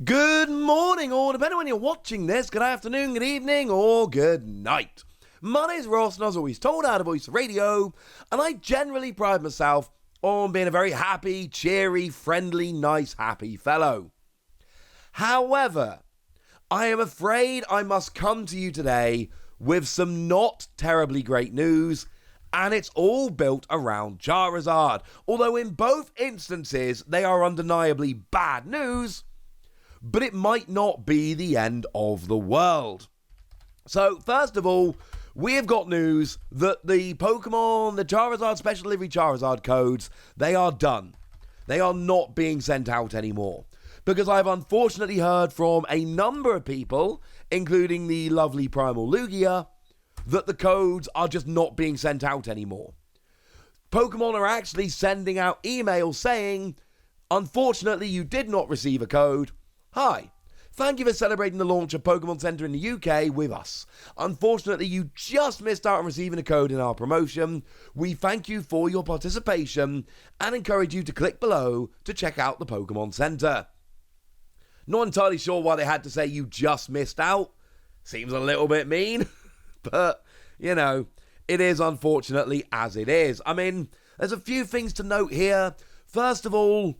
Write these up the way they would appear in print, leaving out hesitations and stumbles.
Good morning, or depending on when you're watching this, good afternoon, good evening, or good night. My name's Ross, and as always told out of Voice Radio, and I generally pride myself on being a very happy, cheery, friendly, nice, happy fellow. However, I am afraid I must come to you today with some not terribly great news, and it's all built around Charizard. Although in both instances, they are undeniably bad news, but it might not be the end of the world. So, first of all, we have got news that the Pokémon, the Charizard Special Delivery Charizard Codes, they are done. They are not being sent out anymore. Because I've unfortunately heard from a number of people, including the lovely Primal Lugia, that the codes are just not being sent out anymore. Pokémon are actually sending out emails saying, unfortunately, you did not receive a code. Hi, thank you for celebrating the launch of Pokémon Center in the UK with us. Unfortunately, you just missed out on receiving a code in our promotion. We thank you for your participation and encourage you to click below to check out the Pokémon Center. Not entirely sure why they had to say you just missed out. Seems a little bit mean, but, you know, it is unfortunately as it is. I mean, there's a few things to note here. First of all,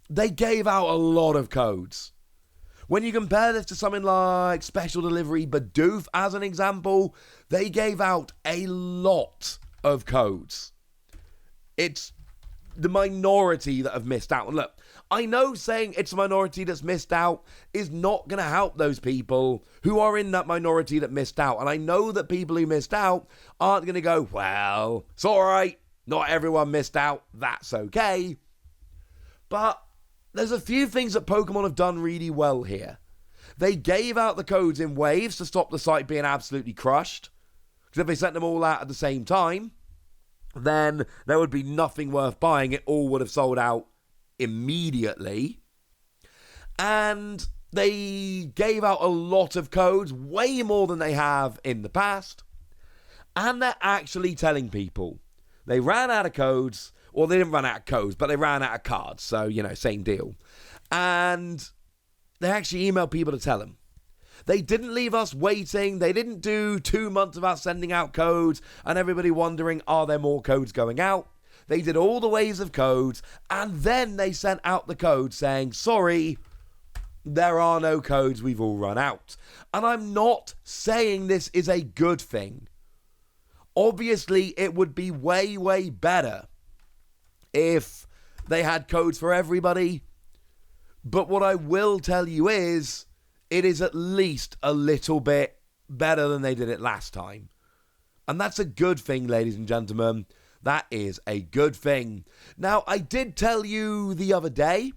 they gave out a lot of codes. When you compare this to something like Special Delivery Bidoof, as an example, they gave out a lot of codes. It's the minority that have missed out. And look, I know saying it's a minority that's missed out is not going to help those people who are in that minority that missed out. And I know that people who missed out aren't going to go, well, it's all right. Not everyone missed out. That's okay. But there's a few things that Pokemon have done really well here. They gave out the codes in waves to stop the site being absolutely crushed. Because if they sent them all out at the same time, then there would be nothing worth buying. It all would have sold out immediately. And they gave out a lot of codes, way more than they have in the past. And they're actually telling people they ran out of codes. Well, they didn't run out of codes, but they ran out of cards. So, you know, same deal. And they actually emailed people to tell them. They didn't leave us waiting. They didn't do 2 months of us sending out codes and everybody wondering, are there more codes going out? They did all the waves of codes, and then they sent out the code saying, sorry, there are no codes. We've all run out. And I'm not saying this is a good thing. Obviously, it would be way, way better if they had codes for everybody. But what I will tell you is, it is at least a little bit better than they did it last time. And that's a good thing, ladies and gentlemen. That is a good thing. Now, I did tell you the other day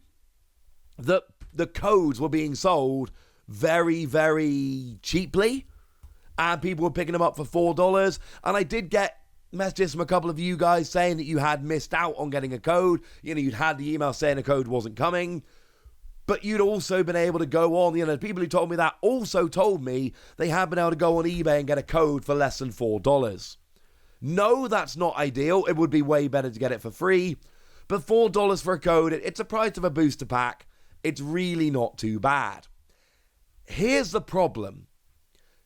that the codes were being sold very, very cheaply. And people were picking them up for $4. And I did get messages from a couple of you guys saying that you had missed out on getting a code. You know, you'd had the email saying a code wasn't coming. But you'd also been able to go on, you know, people who told me that also told me they had been able to go on eBay and get a code for less than $4. No, that's not ideal. It would be way better to get it for free. But $4 for a code, it's a price of a booster pack. It's really not too bad. Here's the problem.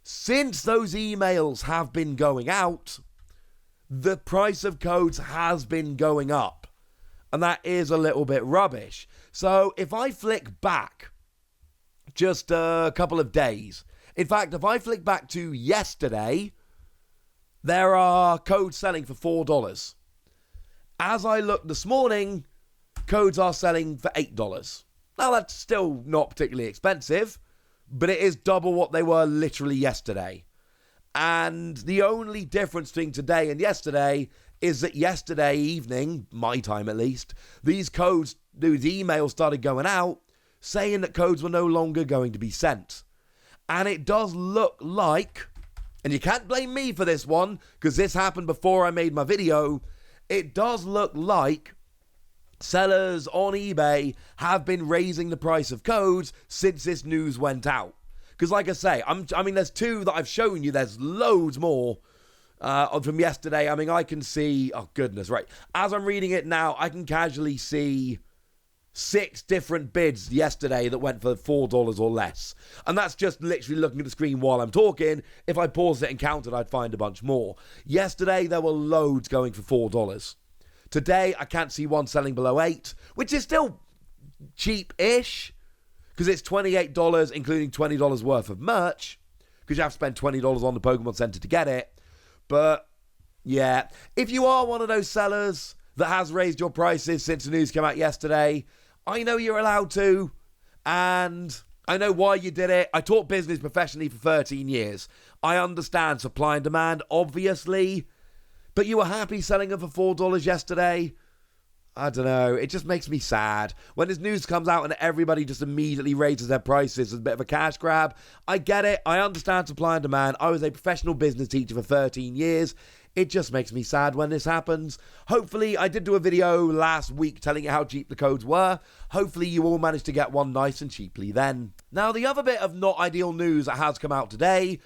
Since those emails have been going out, the price of codes has been going up. And that is a little bit rubbish. So if I flick back just a couple of days, in fact, if I flick back to yesterday, there are codes selling for $4. As I looked this morning, codes are selling for $8. Now, that's still not particularly expensive, but it is double what they were literally yesterday. And the only difference between today and yesterday is that yesterday evening, my time at least, these emails started going out saying that codes were no longer going to be sent. And it does look like, and you can't blame me for this one, because this happened before I made my video, it does look like sellers on eBay have been raising the price of codes since this news went out. Because like I say, I mean, there's two that I've shown you. There's loads more from yesterday. I mean, I can see, oh goodness, right. As I'm reading it now, I can casually see 6 different bids yesterday that went for $4 or less. And that's just literally looking at the screen while I'm talking. If I paused it and counted, I'd find a bunch more. Yesterday, there were loads going for $4. Today, I can't see one selling below $8, which is still cheap-ish, because it's $28, including $20 worth of merch, because you have to spend $20 on the Pokemon Center to get it. But, yeah, if you are one of those sellers that has raised your prices since the news came out yesterday, I know you're allowed to, and I know why you did it. I taught business professionally for 13 years. I understand supply and demand, obviously, but you were happy selling them for $4 yesterday. I don't know. It just makes me sad. When this news comes out and everybody just immediately raises their prices as a bit of a cash grab, I get it. I understand supply and demand. I was a professional business teacher for 13 years. It just makes me sad when this happens. Hopefully, I did do a video last week telling you how cheap the codes were. Hopefully, you all managed to get one nice and cheaply then. Now, the other bit of not ideal news that has come out today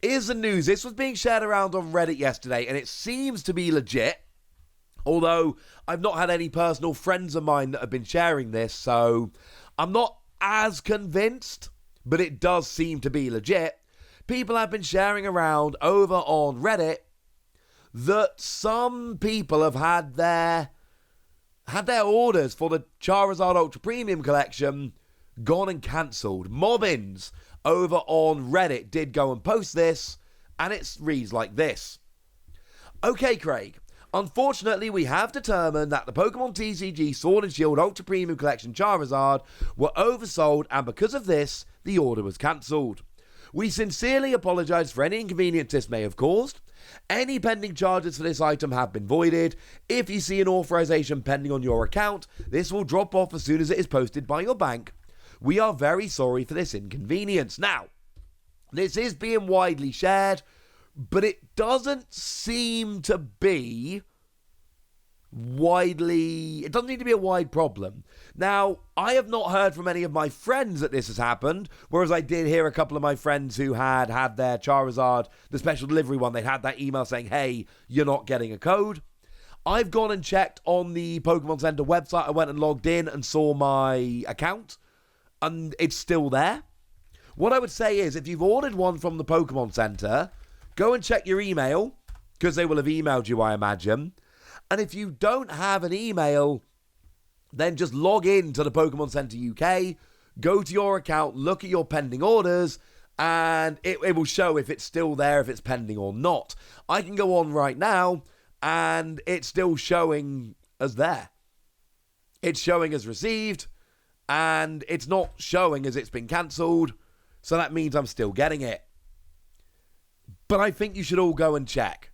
is the news. This was being shared around on Reddit yesterday, and it seems to be legit. Although, I've not had any personal friends of mine that have been sharing this, so I'm not as convinced, but it does seem to be legit. People have been sharing around over on Reddit that some people have had their orders for the Charizard Ultra Premium Collection gone and cancelled. Mobbins over on Reddit did go and post this, and it reads like this. Okay, Craig. Unfortunately, we have determined that the Pokemon TCG Sword and Shield Ultra Premium Collection Charizard were oversold, and because of this, the order was cancelled. We sincerely apologise for any inconvenience this may have caused. Any pending charges for this item have been voided. If you see an authorization pending on your account, this will drop off as soon as it is posted by your bank. We are very sorry for this inconvenience. Now, this is being widely shared, but it doesn't seem to be it doesn't need to be a wide problem. Now, I have not heard from any of my friends that this has happened, whereas I did hear a couple of my friends who had their Charizard, the special delivery one, they'd had that email saying, hey, you're not getting a code. I've gone and checked on the Pokemon Center website. I went and logged in and saw my account, and it's still there. What I would say is, if you've ordered one from the Pokemon Center, go and check your email, because they will have emailed you, I imagine. And if you don't have an email, then just log in to the Pokemon Center UK, go to your account, look at your pending orders, and it will show if it's still there, if it's pending or not. I can go on right now, and it's still showing as there. It's showing as received, and it's not showing as it's been cancelled, so that means I'm still getting it. But I think you should all go and check.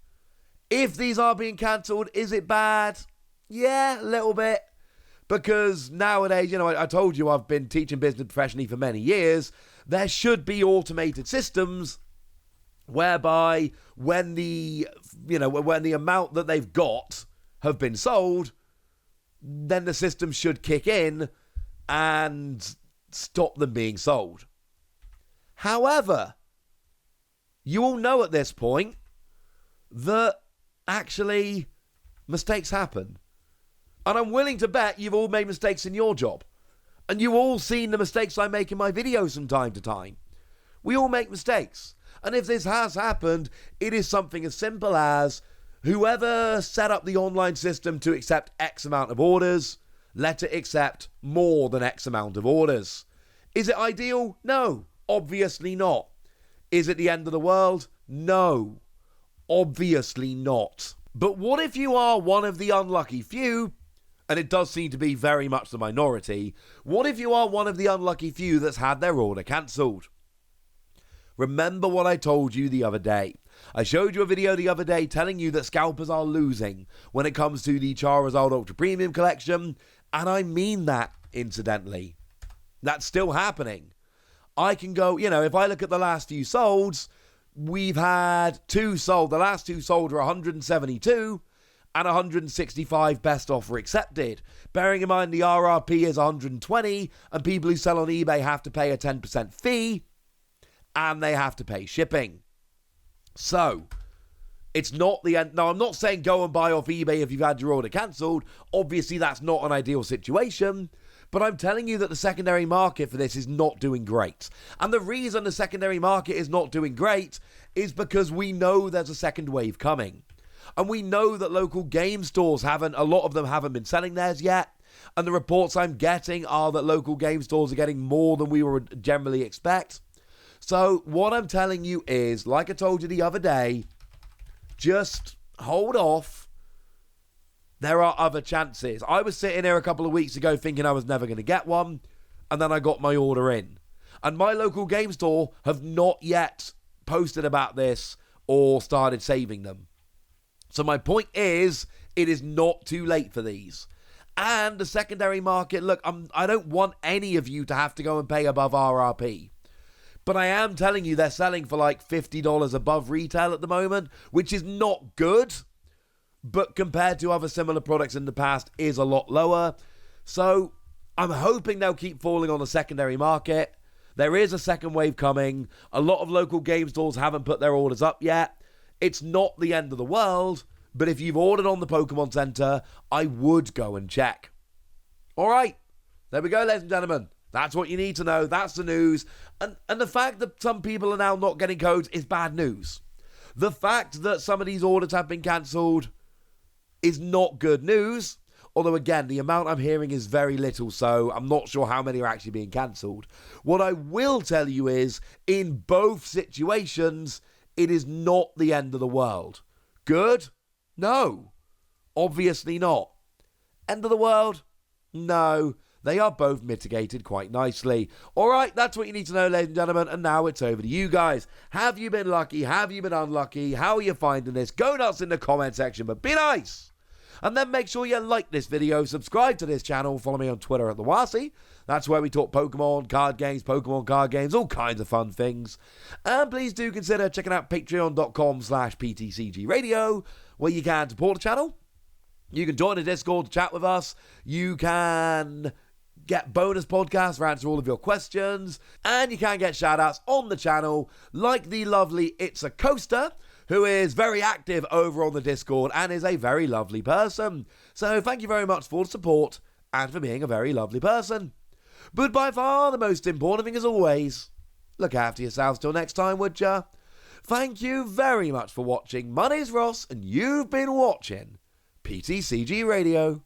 If these are being cancelled, is it bad? Yeah, a little bit. Because nowadays, I told you I've been teaching business professionally for many years. There should be automated systems whereby when the amount that they've got have been sold, then the system should kick in and stop them being sold. However, you all know at this point that actually mistakes happen. And I'm willing to bet you've all made mistakes in your job. And you've all seen the mistakes I make in my videos from time to time. We all make mistakes. And if this has happened, it is something as simple as whoever set up the online system to accept X amount of orders, let it accept more than X amount of orders. Is it ideal? No, obviously not. Is it the end of the world? No, obviously not. But what if you are one of the unlucky few, and it does seem to be very much the minority, what if you are one of the unlucky few that's had their order cancelled? Remember what I told you the other day. I showed you a video the other day telling you that scalpers are losing when it comes to the Charizard Ultra Premium Collection, and I mean that, incidentally. That's still happening. I can go, if I look at the last few solds, we've had 2 sold. The last 2 sold are 172 and 165 best offer accepted. Bearing in mind the RRP is 120, and people who sell on eBay have to pay a 10% fee, and they have to pay shipping. So, it's not the end. Now, I'm not saying go and buy off eBay if you've had your order cancelled. Obviously, that's not an ideal situation. But I'm telling you that the secondary market for this is not doing great. And the reason the secondary market is not doing great is because we know there's a second wave coming. And we know that local game stores a lot of them haven't been selling theirs yet. And the reports I'm getting are that local game stores are getting more than we would generally expect. So what I'm telling you is, like I told you the other day, just hold off. There are other chances. I was sitting here a couple of weeks ago thinking I was never going to get one, and then I got my order in. And my local game store have not yet posted about this or started saving them. So my point is, it is not too late for these. And the secondary market, look, I don't want any of you to have to go and pay above RRP. But I am telling you they're selling for like $50 above retail at the moment, which is not good. But compared to other similar products in the past is a lot lower. So I'm hoping they'll keep falling on the secondary market. There is a second wave coming. A lot of local game stores haven't put their orders up yet. It's not the end of the world, but if you've ordered on the Pokemon Center, I would go and check. All right, there we go, ladies and gentlemen. That's what you need to know. That's the news. And the fact that some people are now not getting codes is bad news. The fact that some of these orders have been cancelled is not good news. Although, again, the amount I'm hearing is very little, so I'm not sure how many are actually being cancelled. What I will tell you is, in both situations, it is not the end of the world. Good? No. Obviously not. End of the world? No. They are both mitigated quite nicely. All right, that's what you need to know, ladies and gentlemen. And now it's over to you guys. Have you been lucky? Have you been unlucky? How are you finding this? Go nuts in the comment section, but be nice. And then make sure you like this video, subscribe to this channel, follow me on Twitter at TheWasi. That's where we talk Pokemon card games, all kinds of fun things. And please do consider checking out patreon.com/PTCGradio, where you can support the channel. You can join the Discord to chat with us. You can get bonus podcasts for answering all of your questions. And you can get shout-outs on the channel, like the lovely It's a Coaster, who is very active over on the Discord and is a very lovely person. So thank you very much for the support and for being a very lovely person. But by far the most important thing as always, look after yourselves till next time, would ya? Thank you very much for watching. My name's Ross and you've been watching PTCG Radio.